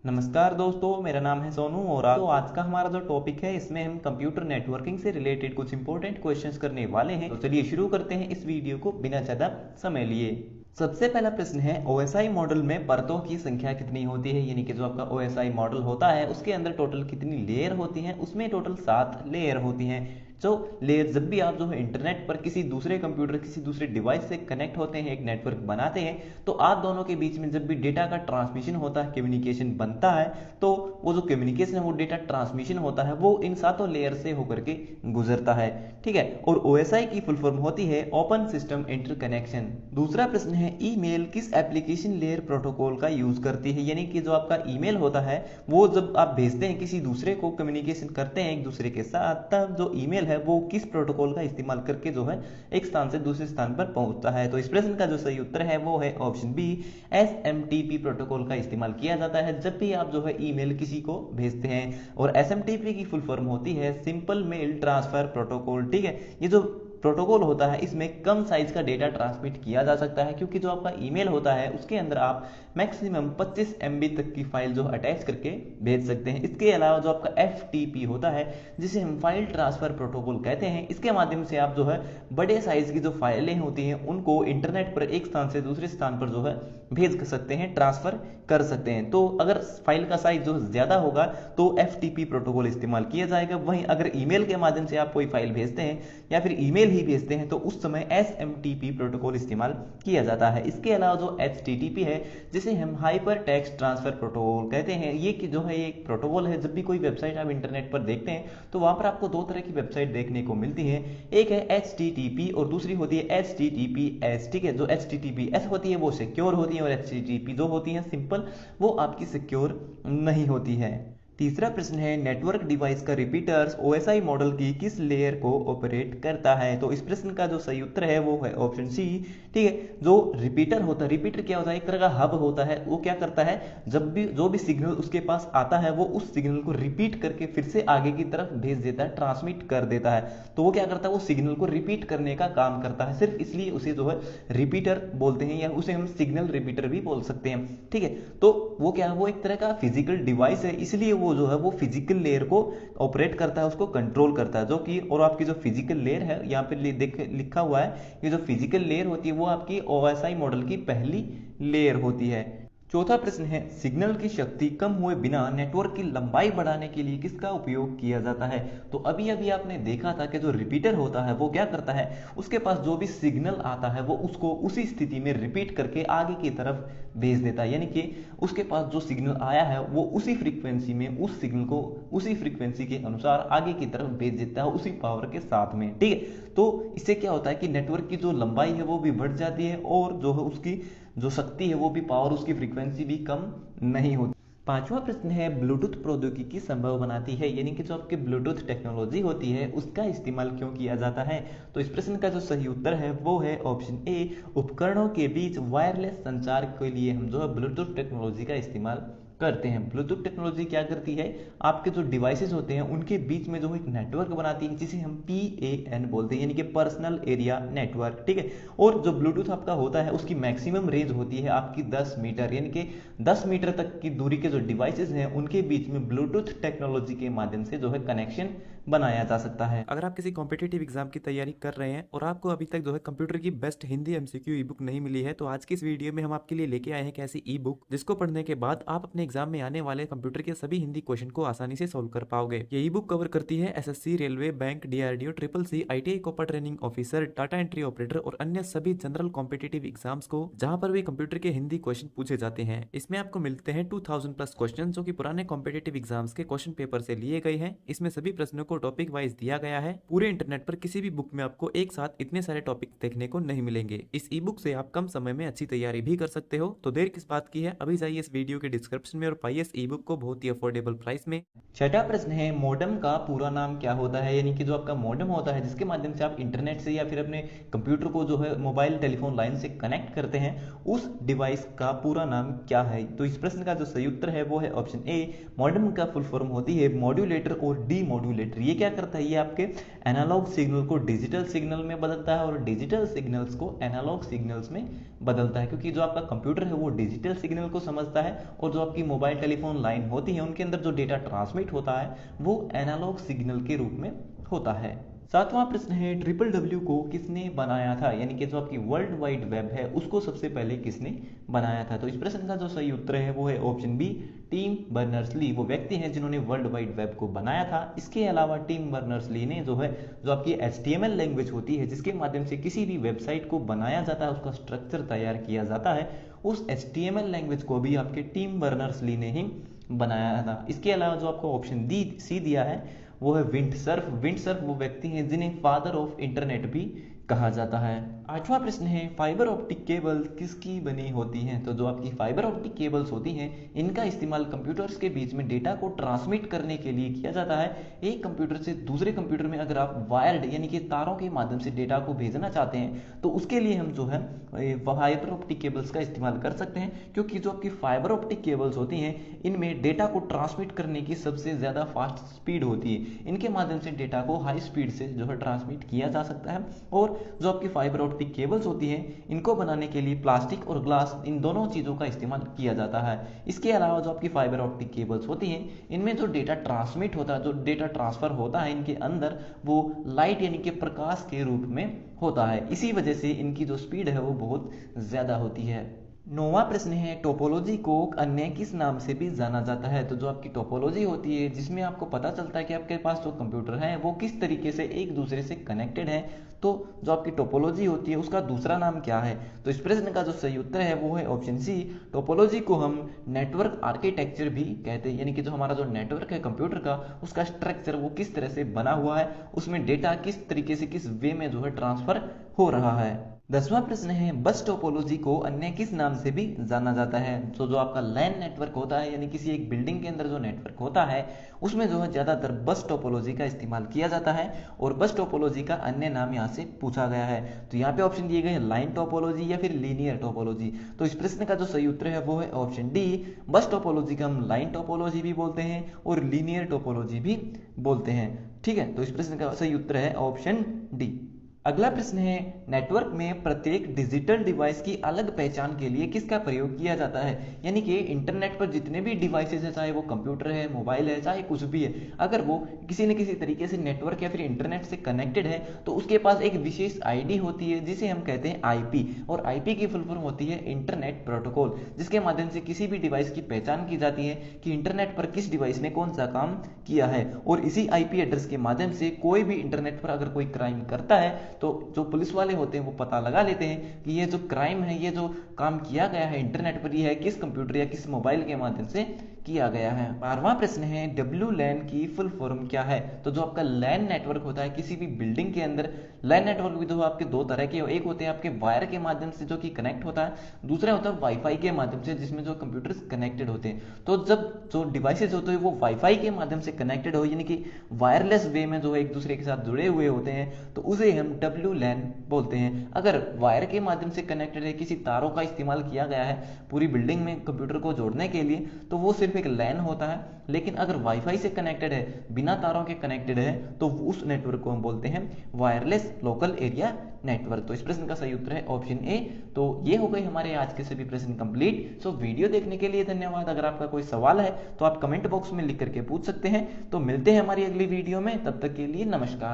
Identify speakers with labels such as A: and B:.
A: नमस्कार दोस्तों, मेरा नाम है सोनू और आज का हमारा जो टॉपिक है इसमें हम कंप्यूटर नेटवर्किंग से रिलेटेड कुछ इंपॉर्टेंट क्वेश्चंस करने वाले हैं। तो चलिए शुरू करते हैं इस वीडियो को बिना ज़्यादा समय लिए। सबसे पहला प्रश्न है, ओएसआई मॉडल में परतों की संख्या कितनी होती है। यानी कि जो आपका ओएसआई मॉडल होता है उसके अंदर टोटल कितनी लेयर होती हैं। उसमें टोटल 7 लेयर होती हैं। जो लेयर जब भी आप जो है इंटरनेट पर किसी दूसरे कंप्यूटर किसी दूसरे डिवाइस से कनेक्ट होते हैं, एक नेटवर्क बनाते हैं, तो आप दोनों के बीच में जब भी डेटा का ट्रांसमिशन होता है, कम्युनिकेशन बनता है, तो वो जो कम्युनिकेशन है वो डेटा ट्रांसमिशन होता है वो इन 7 लेयर से होकर के गुजरता है। ठीक है। और ओएसआई की फुल फॉर्म होती है ओपन सिस्टम इंटरकनेक्शन। दूसरा प्रश्न है, ईमेल किस एप्लीकेशन लेयर प्रोटोकॉल का यूज करती है। यानी कि जो आपका ईमेल होता है वो जब आप भेजते हैं किसी दूसरे को, कम्युनिकेशन करते हैं एक दूसरे के साथ, तब जो ईमेल है वो किस प्रोटोकॉल का इस्तेमाल करके जो है एक स्थान से दूसरे स्थान पर पहुंचता है। तो इस प्रश्न का जो सही उत्तर है वो है ऑप्शन बी, एसएमटीपी प्रोटोकॉल का इस्तेमाल किया जाता है जब भी आप जो है ईमेल किसी को भेजते हैं। और एसएमटीपी की फुल फॉर्म होती है सिंपल मेल ट्रांसफर प्रोटोकॉल। ठीक है। ये जो प्रोटोकॉल होता है इसमें कम साइज का डेटा ट्रांसमिट किया जा सकता है, क्योंकि जो आपका ईमेल होता है उसके अंदर आप मैक्सिमम 25 MB तक की फाइल जो अटैच करके भेज सकते हैं। इसके अलावा जो आपका FTP होता है जिसे हम फाइल ट्रांसफर प्रोटोकॉल कहते हैं, इसके माध्यम से आप जो है बड़े साइज की जो फाइलें होती हैं उनको इंटरनेट पर एक स्थान से दूसरे स्थान पर जो है भेज सकते हैं, ट्रांसफर कर सकते हैं। तो अगर फाइल का साइज जो ज्यादा होगा तो FTP प्रोटोकॉल इस्तेमाल किया जाएगा। वहीं अगर ईमेल के माध्यम से आप कोई फाइल भेजते हैं या फिर ईमेल ही भेजते हैं तो उस समय SMTP प्रोटोकॉल इस्तेमाल किया जाता है। इसके अलावा जो HTTP है जिसे हम हाइपर टेक्स्ट ट्रांसफर प्रोटोकॉल कहते हैं, ये कि जो है एक प्रोटोकॉल है। जब भी कोई वेबसाइट आप इंटरनेट पर देखते हैं तो वहां पर आपको 2 तरह की वेबसाइट देखने को मिलती है। एक है HTTP और दूसरी होती है HTTPS। ठीक है। जो HTTPS होती है वो सिक्योर होती है और HTTP जो होती है सिंपल, वो आपकी सिक्योर नहीं होती है। तीसरा प्रश्न है, नेटवर्क डिवाइस का रिपीटर्स ओएसआई मॉडल की किस लेयर को ऑपरेट करता है। तो इस प्रश्न का जो सही उत्तर है वो है ऑप्शन सी। ठीक है। जो रिपीटर होता है, रिपीटर क्या होता है, एक तरह का हब होता है। वो क्या करता है, जब भी जो भी सिग्नल उसके पास आता है वो उस सिग्नल को रिपीट करके फिर से आगे की तरफ भेज देता है, ट्रांसमिट कर देता है। तो वो क्या करता है, वो सिग्नल को रिपीट करने का काम करता है। सिर्फ इसलिए उसे जो है रिपीटर बोलते हैं, या उसे हम सिग्नल रिपीटर भी बोल सकते हैं। ठीक है। तो वो क्या है, वो एक तरह का फिजिकल डिवाइस है, इसलिए वो जो है वो फिजिकल लेयर को ऑपरेट करता है, उसको कंट्रोल करता है। जो कि और आपकी जो फिजिकल लेयर है यहाँ पे देख लिखा हुआ है, ये जो फिजिकल लेयर होती है वो आपकी ओएसआई मॉडल की पहली लेयर होती है। चौथा प्रश्न है, सिग्नल की शक्ति कम हुए बिना नेटवर्क की लंबाई बढ़ाने के लिए किसका उपयोग किया जाता है। तो अभी अभी आपने देखा था कि जो रिपीटर होता है वो क्या करता है, उसके पास जो भी सिग्नल आता है वो उसको उसी स्थिति में रिपीट करके आगे की तरफ भेज देता है। यानी कि उसके पास जो सिग्नल आया है वो उसी फ्रीक्वेंसी में उस सिग्नल को उसी फ्रीक्वेंसी के अनुसार आगे की तरफ भेज देता है, उसी पावर के साथ में। ठीक है। तो इससे क्या होता है कि नेटवर्क की जो लंबाई है वो भी बढ़ जाती है और जो है उसकी जो शक्ति है वो भी, पावर, उसकी फ्रीक्वेंसी भी कम नहीं होती। पांचवा प्रश्न है, ब्लूटूथ प्रौद्योगिकी संभव बनाती है। यानी कि जो आपकी ब्लूटूथ टेक्नोलॉजी होती है उसका इस्तेमाल क्यों किया जाता है। तो इस प्रश्न का जो सही उत्तर है वो है ऑप्शन ए, उपकरणों के बीच वायरलेस संचार के लिए हम जो है ब्लूटूथ टेक्नोलॉजी का इस्तेमाल करते हैं। ब्लूटूथ टेक्नोलॉजी क्या करती है, आपके जो डिवाइसेस होते हैं उनके बीच में जो एक नेटवर्क बनाती है जिसे हम PAN बोलते हैं, यानी कि पर्सनल एरिया नेटवर्क। ठीक है। और जो ब्लूटूथ आपका होता है उसकी मैक्सिमम रेंज होती है आपकी 10 मीटर, यानी कि 10 मीटर तक की दूरी के जो डिवाइसेस हैं उनके बीच में ब्लूटूथ टेक्नोलॉजी के माध्यम से जो है कनेक्शन बनाया जा सकता है।
B: अगर आप किसी कॉम्पिटिटिव एग्जाम की तैयारी कर रहे हैं और आपको अभी तक जो है कंप्यूटर की बेस्ट हिंदी MCQ ई बुक नहीं मिली है, तो आज की इस वीडियो में हम आपके लिए लेके आए हैं एक ऐसी ई बुक जिसको पढ़ने के बाद आप अपने एग्जाम में आने वाले कंप्यूटर के सभी हिंदी क्वेश्चन को आसानी से सोल्व कर पाओगे। ये ई बुक कवर करती है SSC, railway, bank, DRDO, CCC, ITI copper training officer, data entry operator और अन्य सभी जनरल कॉम्पिटिटिव एग्जाम्स को जहां पर भी कंप्यूटर के हिंदी क्वेश्चन पूछे जाते हैं। इसमें आपको मिलते हैं 2000 प्लस क्वेश्चन जो कि पुराने कॉम्पिटिटिव एग्जाम्स के क्वेश्चन पेपर से लिए गए हैं। इसमें सभी प्रश्नों को टॉपिक वाइज दिया गया है। पूरे इंटरनेट पर किसी भी बुक में आपको एक साथ इतने सारे टॉपिक देखने को नहीं मिलेंगे। इस ई बुक से आप कम समय में अच्छी तैयारी भी कर सकते हो। तो देर किस बात की है, अभी जाइए इस वीडियो के डिस्क्रिप्शन में और पाइए इस ई बुक को बहुत ही अफोर्डेबल प्राइस में।
A: छठा प्रश्न है, मॉडेम का पूरा नाम क्या होता है। यानी कि जो आपका मॉडेम होता है जिसके माध्यम से आप इंटरनेट से या फिर अपने कंप्यूटर को जो है मोबाइल टेलीफोन लाइन से कनेक्ट करते हैं, उस डिवाइस का पूरा नाम क्या है। तो इस प्रश्न का जो सही उत्तर है वो है ऑप्शन ए, मॉडेम का फुल फॉर्म होती है मॉड्यूलेटर और डीमॉड्यूलेटर। ये क्या करता है, ये आपके एनालॉग सिग्नल को डिजिटल सिग्नल में बदलता है और डिजिटल सिग्नल्स को एनालॉग सिग्नल्स में बदलता है, क्योंकि जो आपका कंप्यूटर है वो डिजिटल सिग्नल को समझता है और जो आपकी मोबाइल टेलीफोन लाइन होती है उनके अंदर जो डेटा ट्रांसमिट होता है वो एनालॉग सिग्नल के रूप में होता है। सातवां प्रश्न है WWW को किसने बनाया था, यानी कि जो आपकी वर्ल्ड वाइड वेब है उसको सबसे पहले किसने बनाया था। तो इस प्रश्न का जो सही उत्तर है वो है ऑप्शन बी, टिम बर्नर्स-ली। वो व्यक्ति हैं जिन्होंने वर्ल्ड वाइड वेब को बनाया था। इसके अलावा टिम बर्नर्स-ली ने जो है जो आपकी HTML लैंग्वेज होती है जिसके माध्यम से किसी भी वेबसाइट को बनाया जाता है, उसका स्ट्रक्चर तैयार किया जाता है, उस HTML लैंग्वेज को भी आपके टिम बर्नर्स-ली ने ही बनाया था। इसके अलावा जो आपको ऑप्शन सी दिया है वो है विंडसर्फ। विंडसर्फ वो व्यक्ति हैं जिन्हें फादर ऑफ इंटरनेट भी कहा जाता है। आठवां प्रश्न है फाइबर ऑप्टिक केबल किसकी बनी होती हैं। तो जो आपकी फाइबर ऑप्टिक केबल्स होती हैं इनका इस्तेमाल कंप्यूटर्स के बीच में डेटा को ट्रांसमिट करने के लिए किया जाता है। एक कंप्यूटर से दूसरे कंप्यूटर में अगर आप वायर्ड यानी कि तारों के माध्यम से डेटा को भेजना चाहते हैं तो उसके लिए हम जो है फाइबर ऑप्टिक केबल्स का इस्तेमाल कर सकते हैं, क्योंकि जो आपकी फाइबर ऑप्टिक केबल्स होती हैं इनमें डेटा को ट्रांसमिट करने की सबसे ज़्यादा फास्ट स्पीड होती है। इनके माध्यम से डेटा को हाई स्पीड से जो है ट्रांसमिट किया जा सकता है। और जो आपकी फाइबर ऑप्टिक केबल्स होती हैं इनको बनाने के लिए प्लास्टिक और ग्लास इन दोनों चीज़ों का इस्तेमाल किया जाता है। इसके अलावा जो आपकी फाइबर ऑप्टिक केबल्स होती हैं इनमें जो डेटा ट्रांसमिट होता है, जो डेटा ट्रांसफर होता है इनके अंदर, वो लाइट यानी कि प्रकाश के रूप में होता है। इसी वजह से इनकी जो स्पीड है वो बहुत ज़्यादा होती है। नौवां प्रश्न है टोपोलॉजी को अन्य किस नाम से भी जाना जाता है। तो जो आपकी टोपोलॉजी होती है जिसमें आपको पता चलता है कि आपके पास जो कंप्यूटर है वो किस तरीके से एक दूसरे से कनेक्टेड है, तो जो आपकी टोपोलॉजी होती है उसका दूसरा नाम क्या है। तो इस प्रश्न का जो सही उत्तर है वो है ऑप्शन सी। टोपोलॉजी को हम नेटवर्क आर्किटेक्चर भी कहते हैं, यानी कि जो हमारा जो नेटवर्क है कंप्यूटर का उसका स्ट्रक्चर वो किस तरह से बना हुआ है, उसमें डेटा किस तरीके से किस वे में जो है ट्रांसफर हो रहा है। 10वां प्रश्न है बस टोपोलॉजी को अन्य किस नाम से भी जाना जाता है। तो जो आपका लैन नेटवर्क होता है यानी किसी एक बिल्डिंग के अंदर जो नेटवर्क होता है उसमें जो है ज्यादातर बस टोपोलॉजी का इस्तेमाल किया जाता है और बस टोपोलॉजी का अन्य नाम यहाँ से पूछा गया है। तो यहाँ पे ऑप्शन दिए गए हैं लाइन टोपोलॉजी या फिर लीनियर टोपोलॉजी। तो इस प्रश्न का जो सही उत्तर है वो है ऑप्शन डी। बस टोपोलॉजी का हम लाइन टोपोलॉजी भी बोलते हैं और लीनियर टोपोलॉजी भी बोलते हैं। ठीक है, तो इस प्रश्न का सही उत्तर है ऑप्शन डी। अगला प्रश्न है नेटवर्क में प्रत्येक डिजिटल डिवाइस की अलग पहचान के लिए किसका प्रयोग किया जाता है। यानी कि इंटरनेट पर जितने भी डिवाइसेस है, चाहे वो कंप्यूटर है, मोबाइल है, चाहे कुछ भी है, अगर वो किसी न किसी तरीके से नेटवर्क या फिर इंटरनेट से कनेक्टेड है तो उसके पास एक विशेष आईडी होती है जिसे हम कहते हैं आईपी। और आईपी की फुल फॉर्म होती है इंटरनेट प्रोटोकॉल, जिसके माध्यम से किसी भी डिवाइस की पहचान की जाती है कि इंटरनेट पर किस डिवाइस ने कौन सा काम किया है। और इसी आईपी एड्रेस के माध्यम से कोई भी इंटरनेट पर अगर कोई क्राइम करता है तो जो पुलिस वाले होते हैं वो पता लगा लेते हैं कि ये जो क्राइम है, ये जो काम किया गया है इंटरनेट पर, ये है किस कंप्यूटर या किस मोबाइल के माध्यम से किया गया है। 12वां प्रश्न है WLAN की फुल फॉर्म क्या है। तो जो आपका लैन नेटवर्क होता है किसी भी बिल्डिंग के अंदर, लैन नेटवर्क भी तो आपके दो तरह के, एक होते हैं आपके वायर के माध्यम से जो कि कनेक्ट होता है, दूसरा होता है वाईफाई के माध्यम से जिसमें जो कंप्यूटर्स कनेक्टेड होते हैं। तो जब जो डिवाइसेज होते हैं वो वाईफाई के माध्यम से कनेक्टेड हो यानी कि वायरलेस वे में जो एक दूसरे के साथ जुड़े हुए होते हैं तो उसे हम WLAN बोलते हैं। अगर वायर के माध्यम से कनेक्टेड है, किसी तारों का इस्तेमाल किया गया है पूरी बिल्डिंग में कंप्यूटर को जोड़ने के लिए, तो वो सिर्फ एक लैन होता है। लेकिन अगर वाईफाई से कनेक्टेड है, बिना तारों के कनेक्टेड है, तो उस नेटवर्क को हम बोलते हैं वायरलेस लोकल एरिया नेटवर्क। तो इस प्रश्न का सही उत्तर है ऑप्शन ए। तो ये हो गए हमारे आज के सभी प्रश्न कंप्लीट। सो वीडियो देखने के लिए धन्यवाद। अगर आपका कोई सवाल है तो आप कमेंट बॉक्स में लिख करके पूछ सकते हैं। तो मिलते हैं हमारी अगली वीडियो में, तब तक के लिए नमस्कार।